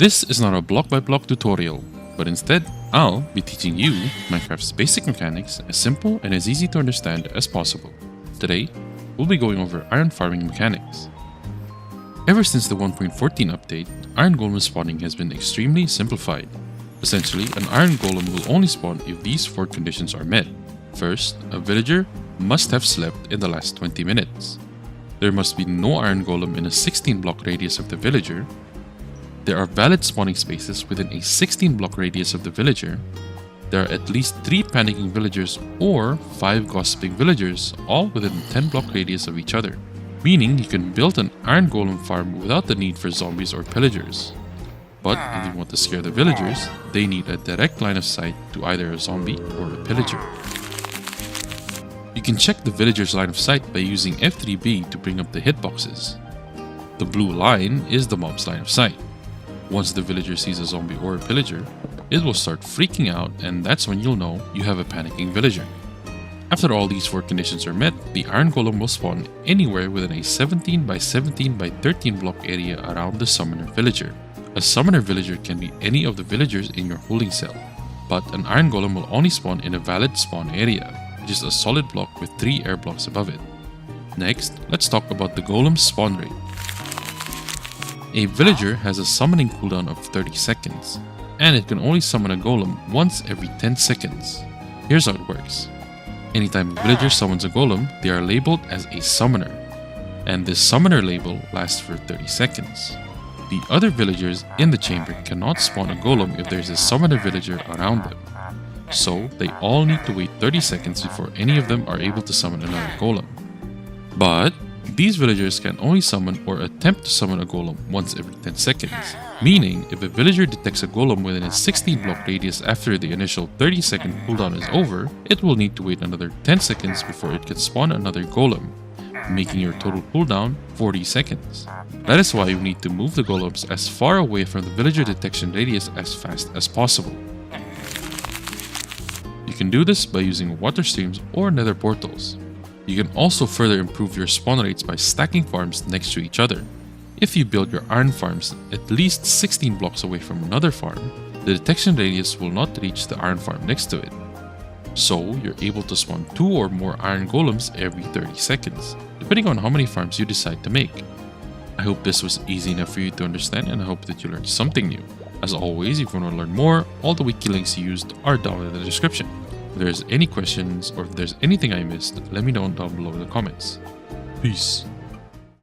This is not a block-by-block tutorial, but instead, I'll be teaching you Minecraft's basic mechanics as simple and as easy to understand as possible. Today, we'll be going over iron farming mechanics. Ever since the 1.14 update, Iron Golem spawning has been extremely simplified. Essentially, an Iron Golem will only spawn if these 4 conditions are met. First, a villager must have slept in the last 20 minutes. There must be no Iron Golem in a 16 block radius of the villager. There are valid spawning spaces within a 16 block radius of the villager. There are at least 3 panicking villagers or 5 gossiping villagers, all within a 10 block radius of each other. Meaning you can build an Iron Golem farm without the need for zombies or pillagers. But if you want to scare the villagers, they need a direct line of sight to either a zombie or a pillager. You can check the villager's line of sight by using F3B to bring up the hitboxes. The blue line is the mob's line of sight. Once the villager sees a zombie or a pillager, it will start freaking out, and that's when you'll know you have a panicking villager. After all these 4 conditions are met, the Iron Golem will spawn anywhere within a 17 by 17 by 13 block area around the summoner villager. A summoner villager can be any of the villagers in your holding cell, but an Iron Golem will only spawn in a valid spawn area, which is a solid block with 3 air blocks above it. Next, let's talk about the Golem's spawn rate. A villager has a summoning cooldown of 30 seconds, and it can only summon a golem once every 10 seconds. Here's how it works. Anytime a villager summons a golem, they are labeled as a summoner, and this summoner label lasts for 30 seconds. The other villagers in the chamber cannot spawn a golem if there is a summoner villager around them, so they all need to wait 30 seconds before any of them are able to summon another golem. But these villagers can only summon or attempt to summon a golem once every 10 seconds, meaning if a villager detects a golem within a 16 block radius after the initial 30 second cooldown is over, it will need to wait another 10 seconds before it can spawn another golem, making your total cooldown 40 seconds. That is why you need to move the golems as far away from the villager detection radius as fast as possible. You can do this by using water streams or nether portals. You can also further improve your spawn rates by stacking farms next to each other. If you build your iron farms at least 16 blocks away from another farm, the detection radius will not reach the iron farm next to it. So you're able to spawn 2 or more iron golems every 30 seconds, depending on how many farms you decide to make. I hope this was easy enough for you to understand, and I hope that you learned something new. As always, if you want to learn more, all the wiki links used are down in the description. If there's any questions or if there's anything I missed, let me know down below in the comments. Peace.